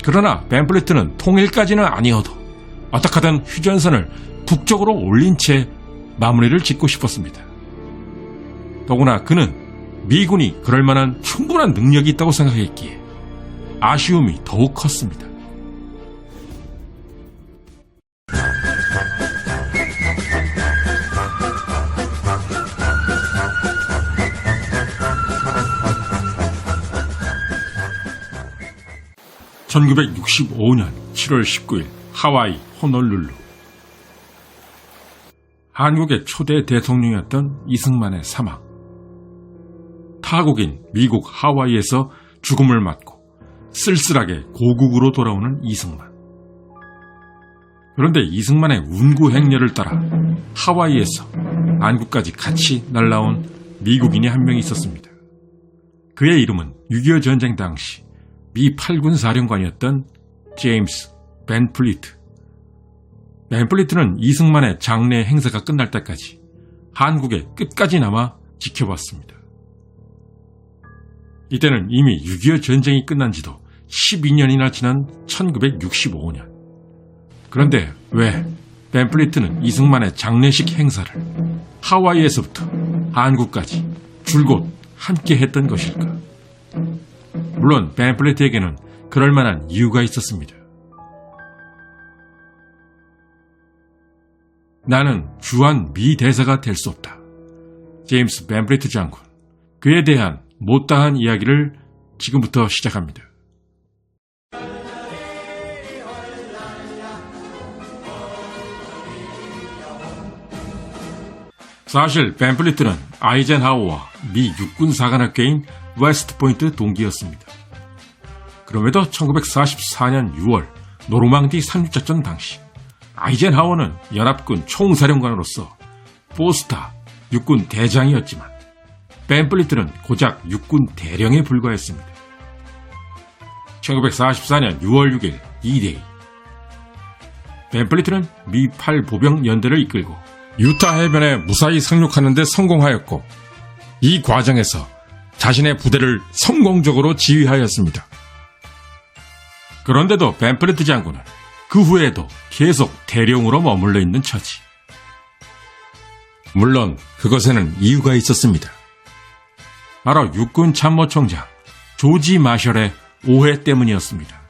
그러나 벤플리트는 통일까지는 아니어도 어떻게든 휴전선을 북쪽으로 올린 채 마무리를 짓고 싶었습니다. 더구나 그는 미군이 그럴 만한 충분한 능력이 있다고 생각했기에 아쉬움이 더욱 컸습니다. (1965년 7월 19일) 하와이 호놀룰루. 한국의 초대 대통령이었던 이승만의 사망. 타국인 미국 하와이에서 죽음을 맞고 쓸쓸하게 고국으로 돌아오는 이승만. 그런데 이승만의 운구 행렬을 따라 하와이에서 한국까지 같이 날아온 미국인이 한 명 있었습니다. 그의 이름은 6.25 전쟁 당시 미 8군 사령관이었던 제임스 벤플리트. 벤플리트는 이승만의 장례 행사가 끝날 때까지 한국에 끝까지 남아 지켜봤습니다. 이때는 이미 6.25 전쟁이 끝난 지도 12년이나 지난 1965년. 그런데 왜 벤플리트는 이승만의 장례식 행사를 하와이에서부터 한국까지 줄곧 함께 했던 것일까? 물론 벤플리트에게는 그럴 만한 이유가 있었습니다. 나는 주한 미 대사가 될 수 없다. 제임스 벤플리트 장군. 그에 대한 못다한 이야기를 지금부터 시작합니다. 사실 벤플리트는 아이젠하워와 미 육군 사관학교인 웨스트포인트 동기였습니다. 그럼에도 1944년 6월 노르망디 상륙작전 당시 아이젠하워는 연합군 총사령관으로서 포스타 육군 대장이었지만 벤플리트는 고작 육군 대령에 불과했습니다. 1944년 6월 6일 D-Day. 벤플리트는 미 8보병 연대를 이끌고 유타 해변에 무사히 상륙하는 데 성공하였고 이 과정에서 자신의 부대를 성공적으로 지휘하였습니다. 그런데도 벤플리트 장군은 그 후에도 계속 대령으로 머물러 있는 처지. 물론 그것에는 이유가 있었습니다. 바로 육군 참모총장 조지 마셜의 오해 때문이었습니다.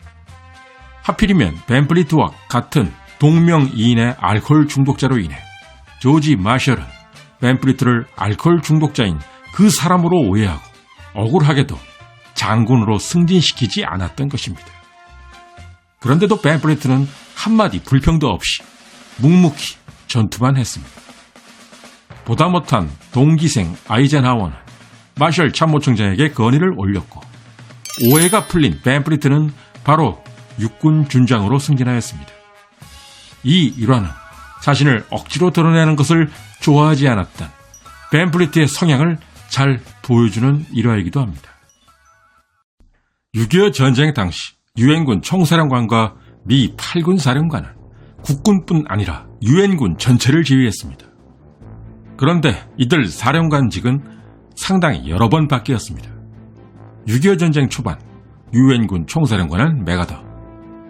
하필이면 벤플리트와 같은 동명이인의 알코올 중독자로 인해 조지 마셜은 벤플리트를 알코올 중독자인 그 사람으로 오해하고 억울하게도 장군으로 승진시키지 않았던 것입니다. 그런데도 벤플리트는 한마디 불평도 없이 묵묵히 전투만 했습니다. 보다 못한 동기생 아이젠하워는 마셜 참모총장에게 건의를 올렸고 오해가 풀린 벤플리트는 바로 육군 준장으로 승진하였습니다. 이 일화는 자신을 억지로 드러내는 것을 좋아하지 않았던 벤플리트의 성향을 잘 보여주는 일화이기도 합니다. 6.25 전쟁 당시 유엔군 총사령관과 미 8군 사령관은 국군뿐 아니라 유엔군 전체를 지휘했습니다. 그런데 이들 사령관직은 상당히 여러 번 바뀌었습니다. 6.25 전쟁 초반 유엔군 총사령관은 메가더,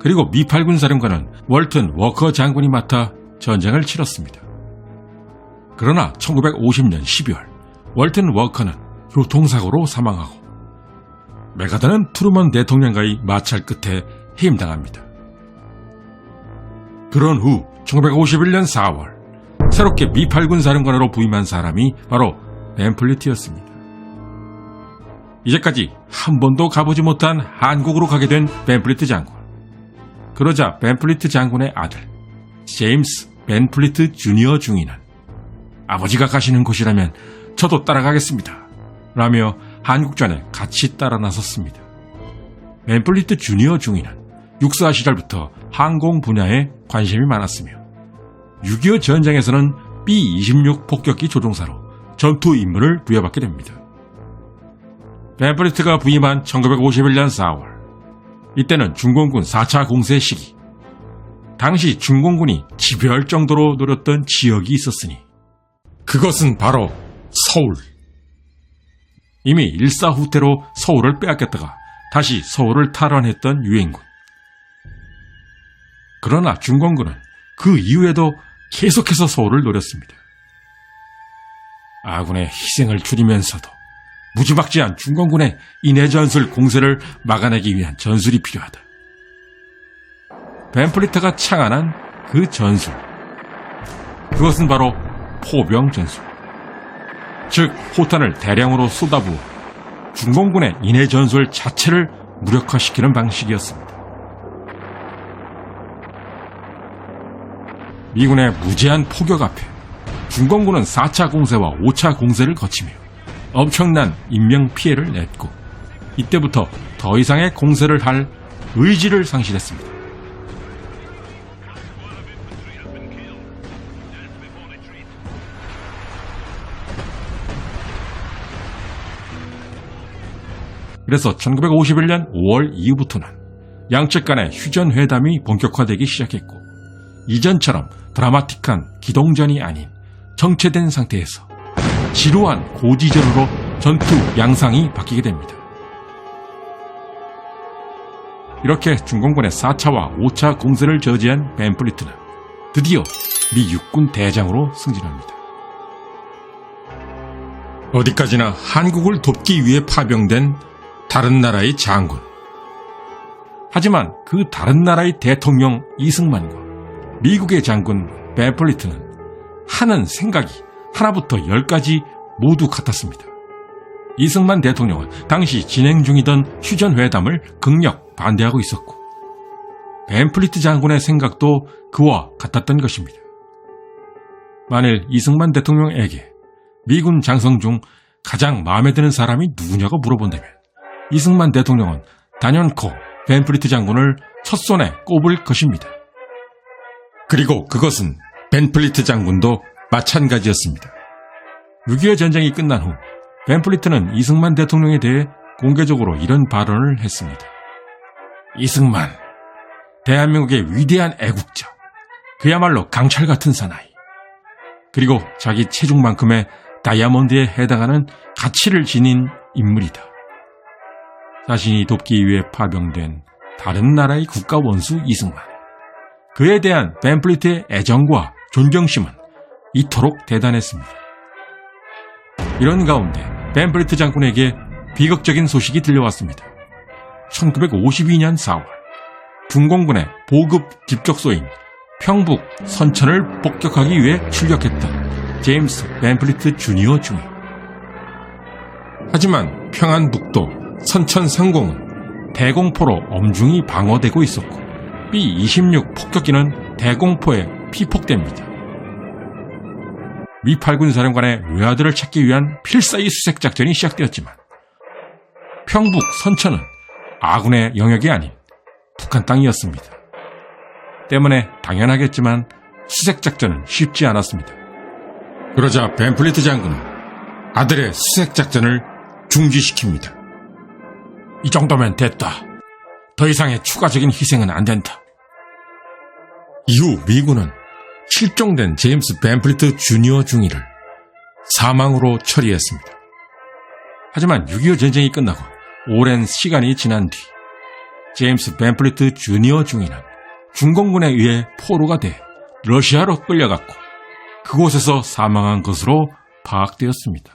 그리고 미 8군 사령관은 월튼 워커 장군이 맡아 전쟁을 치렀습니다. 그러나 1950년 12월 월튼 워커는 교통사고로 사망하고 메가더는 트루먼 대통령과의 마찰 끝에 해임당합니다. 그런 후 1951년 4월 새롭게 미 8군 사령관으로 부임한 사람이 바로 벤플리트였습니다. 이제까지 한 번도 가보지 못한 한국으로 가게 된 벤플리트 장군. 그러자 벤플리트 장군의 아들 제임스 벤플리트 주니어 중위는 아버지가 가시는 곳이라면 저도 따라가겠습니다 라며 한국전에 같이 따라 나섰습니다. 벤플리트 주니어 중위는 육사 시절부터 항공 분야에 관심이 많았으며 6.25 전쟁에서는 B-26 폭격기 조종사로 전투 임무를 부여받게 됩니다. 벤플리트가 부임한 1951년 4월, 이때는 중공군 4차 공세 시기. 당시 중공군이 지배할 정도로 노렸던 지역이 있었으니 그것은 바로 서울. 이미 일사후퇴로 서울을 빼앗겼다가 다시 서울을 탈환했던 유엔군. 그러나 중공군은 그 이후에도 계속해서 서울을 노렸습니다. 아군의 희생을 줄이면서도 무지막지한 중공군의 인해 전술 공세를 막아내기 위한 전술이 필요하다. 밴플리트가 창안한 그 전술, 그것은 바로 포병 전술, 즉 포탄을 대량으로 쏟아부어 중공군의 인해 전술 자체를 무력화시키는 방식이었습니다. 미군의 무제한 포격 앞에 중공군은 4차 공세와 5차 공세를 거치며 엄청난 인명피해를 냈고, 이때부터 더 이상의 공세를 할 의지를 상실했습니다. 그래서 1951년 5월 이후부터는 양측 간의 휴전회담이 본격화되기 시작했고, 이전처럼 드라마틱한 기동전이 아닌 정체된 상태에서 지루한 고지전으로 전투 양상이 바뀌게 됩니다. 이렇게 중공군의 4차와 5차 공세를 저지한 밴플리트는 드디어 미 육군 대장으로 승진합니다. 어디까지나 한국을 돕기 위해 파병된 다른 나라의 장군. 하지만 그 다른 나라의 대통령 이승만과 미국의 장군 밴플리트는 하는 생각이 하나부터 10까지 모두 같았습니다. 이승만 대통령은 당시 진행 중이던 휴전회담을 극력 반대하고 있었고, 밴플리트 장군의 생각도 그와 같았던 것입니다. 만일 이승만 대통령에게 미군 장성 중 가장 마음에 드는 사람이 누구냐고 물어본다면 이승만 대통령은 단연코 밴플리트 장군을 첫손에 꼽을 것입니다. 그리고 그것은 밴플리트 장군도 마찬가지였습니다. 6.25 전쟁이 끝난 후 밴플리트는 이승만 대통령에 대해 공개적으로 이런 발언을 했습니다. 이승만, 대한민국의 위대한 애국자, 그야말로 강철 같은 사나이, 그리고 자기 체중만큼의 다이아몬드에 해당하는 가치를 지닌 인물이다. 자신이 돕기 위해 파병된 다른 나라의 국가 원수 이승만, 그에 대한 밴플리트의 애정과 존경심은 이토록 대단했습니다. 이런 가운데 밴플리트 장군에게 비극적인 소식이 들려왔습니다. 1952년 4월 중공군의 보급 집적소인 평북 선천을 폭격하기 위해 출격했던 제임스 밴플리트 주니어 중위. 하지만 평안북도 선천 상공은 대공포로 엄중히 방어되고 있었고, B-26 폭격기는 대공포에 피폭됩니다. 미 8군 사령관의 외아들을 찾기 위한 필사의 수색작전이 시작되었지만 평북 선천은 아군의 영역이 아닌 북한 땅이었습니다. 때문에 당연하겠지만 수색작전은 쉽지 않았습니다. 그러자 밴플리트 장군은 아들의 수색작전을 중지시킵니다. 이 정도면 됐다. 더 이상의 추가적인 희생은 안 된다. 이후 미군은 실종된 제임스 밴플리트 주니어 중위를 사망으로 처리했습니다. 하지만 6.25 전쟁이 끝나고 오랜 시간이 지난 뒤 제임스 밴플리트 주니어 중위는 중공군에 의해 포로가 돼 러시아로 끌려갔고 그곳에서 사망한 것으로 파악되었습니다.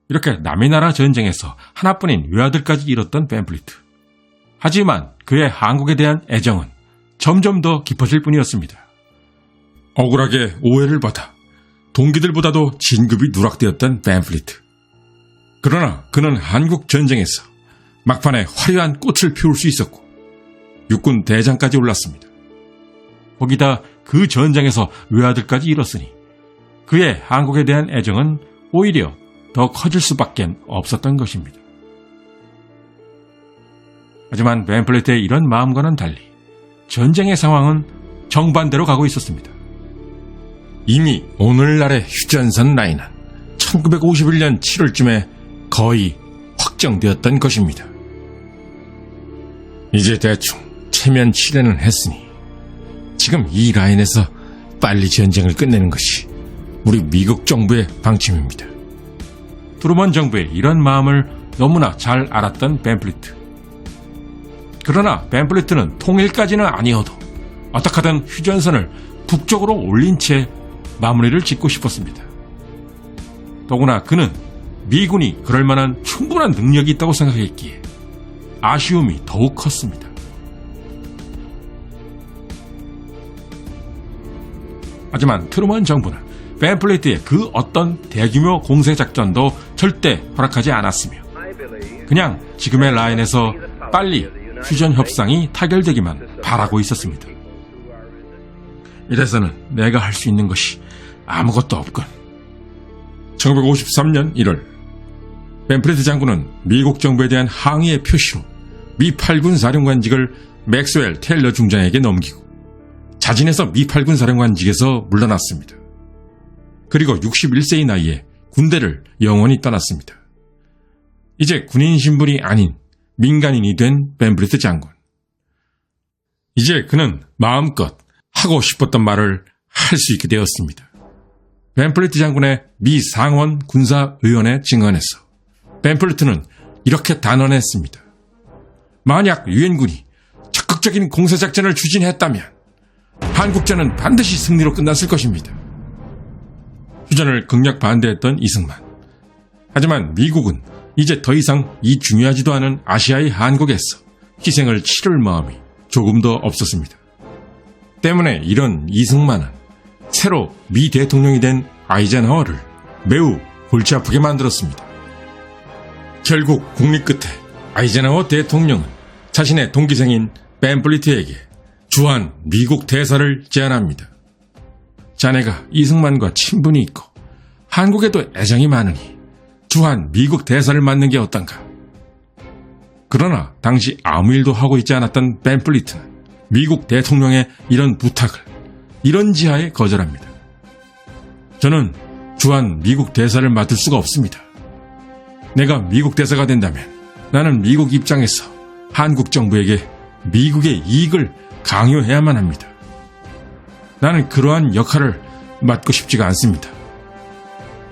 이렇게 남의 나라 전쟁에서 하나뿐인 외아들까지 잃었던 밴플리트. 하지만 그의 한국에 대한 애정은 점점 더 깊어질 뿐이었습니다. 억울하게 오해를 받아 동기들보다도 진급이 누락되었던 밴플리트. 그러나 그는 한국 전쟁에서 막판에 화려한 꽃을 피울 수 있었고 육군 대장까지 올랐습니다. 거기다 그 전장에서 외아들까지 잃었으니 그의 한국에 대한 애정은 오히려 더 커질 수밖에 없었던 것입니다. 하지만 밴플리트의 이런 마음과는 달리 전쟁의 상황은 정반대로 가고 있었습니다. 이미 오늘날의 휴전선 라인은 1951년 7월쯤에 거의 확정되었던 것입니다. 이제 대충 체면 치레는 했으니 지금 이 라인에서 빨리 전쟁을 끝내는 것이 우리 미국 정부의 방침입니다. 트루먼 정부의 이런 마음을 너무나 잘 알았던 벤플리트. 그러나 벤플리트는 통일까지는 아니어도 어떻게 하든 휴전선을 북쪽으로 올린 채 마무리를 짓고 싶었습니다. 더구나 그는 미군이 그럴 만한 충분한 능력이 있다고 생각했기에 아쉬움이 더욱 컸습니다. 하지만 트루먼 정부는 벤플리트의 그 어떤 대규모 공세작전도 절대 허락하지 않았으며 그냥 지금의 라인에서 빨리 휴전 협상이 타결되기만 바라고 있었습니다. 이래서는 내가 할 수 있는 것이 아무것도 없군. 1953년 1월 벤플리트 장군은 미국 정부에 대한 항의의 표시로 미 8군 사령관직을 맥스웰 테일러 중장에게 넘기고 자진해서 미 8군 사령관직에서 물러났습니다. 그리고 61세의 나이에 군대를 영원히 떠났습니다. 이제 군인 신분이 아닌 민간인이 된 벤플리트 장군. 이제 그는 마음껏 하고 싶었던 말을 할 수 있게 되었습니다. 벤플리트 장군의 미 상원 군사의원에 증언해서 벤플리트는 이렇게 단언했습니다. 만약 유엔군이 적극적인 공세작전을 추진했다면 한국전은 반드시 승리로 끝났을 것입니다. 휴전을 극력 반대했던 이승만. 하지만 미국은 이제 더 이상 이 중요하지도 않은 아시아의 한국에서 희생을 치를 마음이 조금도 없었습니다. 때문에 이런 이승만은 새로 미 대통령이 된 아이젠하워를 매우 골치 아프게 만들었습니다. 결국 국립 끝에 아이젠하워 대통령은 자신의 동기생인 벤플리트에게 주한 미국 대사를 제안합니다. 자네가 이승만과 친분이 있고 한국에도 애정이 많으니 주한 미국 대사를 맡는 게 어떤가? 그러나 당시 아무 일도 하고 있지 않았던 벤플리트는 미국 대통령의 이런 부탁을 이런 지하에 거절합니다. 저는 주한 미국 대사를 맡을 수가 없습니다. 내가 미국 대사가 된다면 나는 미국 입장에서 한국 정부에게 미국의 이익을 강요해야만 합니다. 나는 그러한 역할을 맡고 싶지가 않습니다.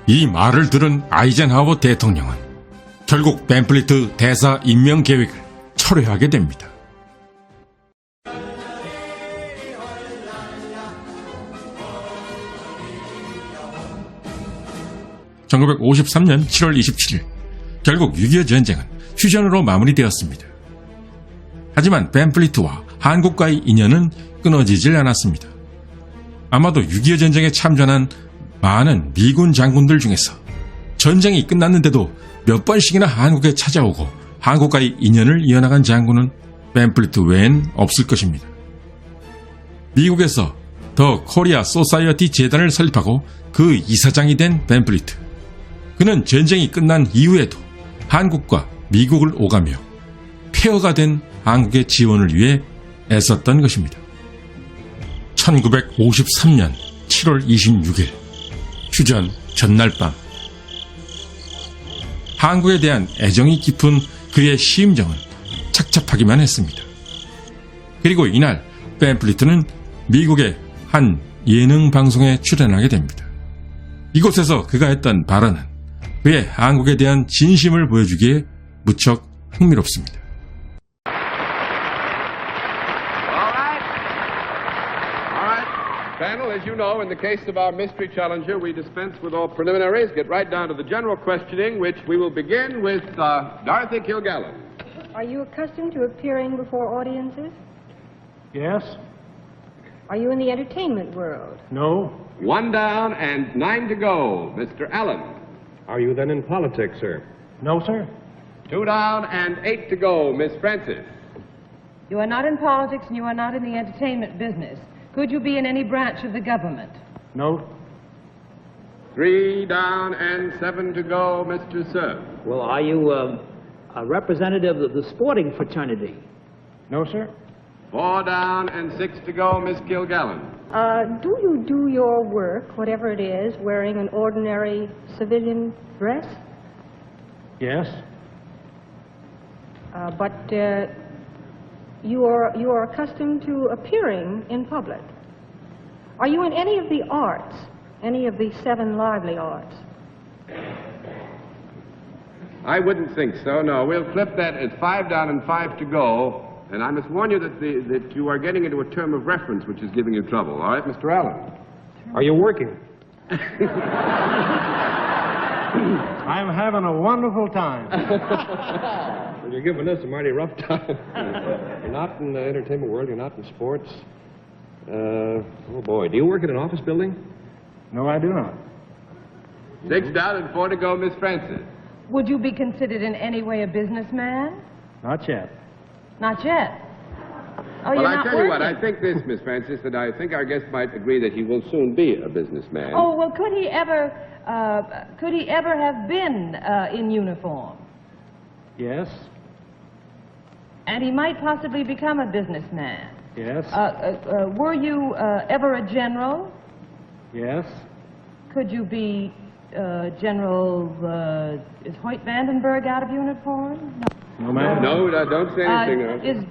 이 말을 들은 아이젠하워 대통령은 결국 벤플리트 대사 임명 계획을 철회하게 됩니다. (1953년 7월 27일) 결국 6.25 전쟁은 휴전으로 마무리되었습니다. 하지만 벤플리트와 한국과의 인연은 끊어지질 않았습니다. 아마도 6.25 전쟁에 참전한 많은 미군 장군들 중에서 전쟁이 끝났는데도 몇 번씩이나 한국에 찾아오고 한국과의 인연을 이어나간 장군은 벤플리트 외엔 없을 것입니다. 미국에서 더 코리아 소사이어티 재단을 설립하고 그 이사장이 된 벤플리트. 그는 전쟁이 끝난 이후에도 한국과 미국을 오가며 폐허가 된 한국의 지원을 위해 애썼던 것입니다. 1953년 7월 26일 휴전 전날 밤 한국에 대한 애정이 깊은 그의 심정은 착잡하기만 했습니다. 그리고 이날 벤플리트는 미국의 한 예능 방송에 출연하게 됩니다. 이곳에서 그가 했던 발언은 그의 한국에 대한 진심을 보여주기에 무척 흥미롭습니다. Panel, as you know, in the case of our mystery challenger, we dispense with all preliminaries, get right down to the general questioning, which we will begin with Dorothy Kilgallen. Are you accustomed to appearing before audiences? Yes? Are you in the entertainment world? No? 1 down and 9 to go, Mr. Allen. Are you then in politics, sir? No, sir? 2 down and 8 to go, Miss Francis. You are not in politics and you are not in the entertainment business. Could you be in any branch of the government? No? 3 down and 7 to go, Mr. Sir. Well, are you a representative of the sporting fraternity? No, sir? 4 down and 6 to go, Miss Kilgallen. Do you do your work, whatever it is, wearing an ordinary civilian dress? Yes? But you are accustomed to appearing in public. Are you in any of the arts, any of the 7 lively arts? I wouldn't think so, no. We'll flip that at 5 down and 5 to go. And I must warn you that you are getting into a term of reference which is giving you trouble. All right, Mr. Allen? Are you working? I'm having a wonderful time. Well, you're giving us a mighty rough time. You're not in the entertainment world. You're not in sports. Oh, boy. Do you work in an office building? No, I do not. 6 down and 4 to go, Miss Francis. Would you be considered in any way a businessman? Not yet. Not yet. Oh, Well, you're I not tell you what, working. I think this, Miss Francis, that I think our guest might agree that he will soon be a businessman. Oh, well, could he ever have been in uniform? Yes. And he might possibly become a businessman. Yes. Were you ever a general? Yes. Could you be General, is Hoyt Vandenberg out of uniform? No, ma'am. No, don't say anything. No. Is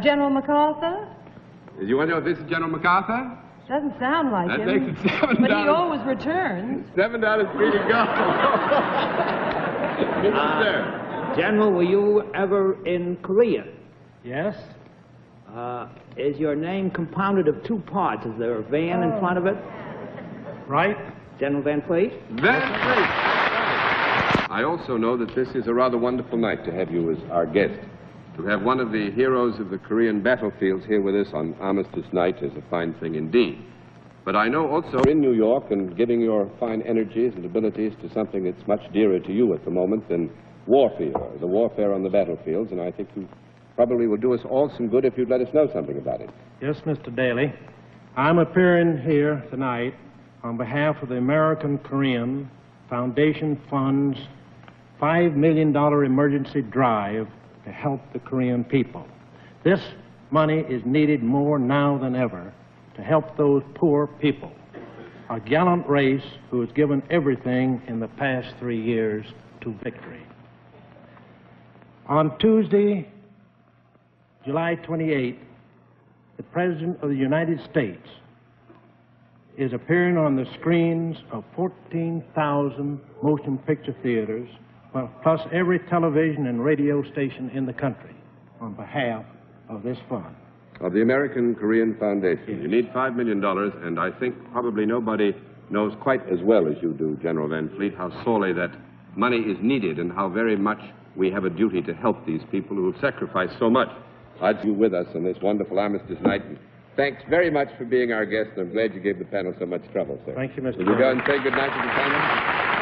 General MacArthur? You want to know if this is General MacArthur? Doesn't sound like That him. makes it 7 But down. he always returns. 7 down and 3 to go. Mr. Stern. General, were you ever in Korea? Yes. Is your name compounded of 2 parts? Is there a Van in front of it? Right. General Van Fleet? Van Fleet. I also know that this is a rather wonderful night to have you as our guest. To have one of the heroes of the Korean battlefields here with us on Armistice Night is a fine thing indeed. But I know also in New York and giving your fine energies and abilities to something that's much dearer to you at the moment than warfare, the warfare on the battlefields, and I think you probably will do us all some good if you'd let us know something about it. Yes, Mr. Daly. I'm appearing here tonight on behalf of the American Korean Foundation Fund's $5 million emergency drive to help the Korean people. This money is needed more now than ever to help those poor people, a gallant race who has given everything in the past 3 years to victory. On Tuesday, July 28th, the President of the United States is appearing on the screens of 14,000 motion picture theaters, plus every television and radio station in the country on behalf of this fund. Of the American Korean Foundation. Yes. You need $5 million, and I think probably nobody knows quite as well as you do, General Van Fleet, how sorely that money is needed and how very much we have a duty to help these people who have sacrificed so much. I'd you with us on this wonderful Armistice Night. And thanks very much for being our guest, and I'm glad you gave the panel so much trouble, sir. Thank you, Mr. Will you go Chairman. and say good night to the panel?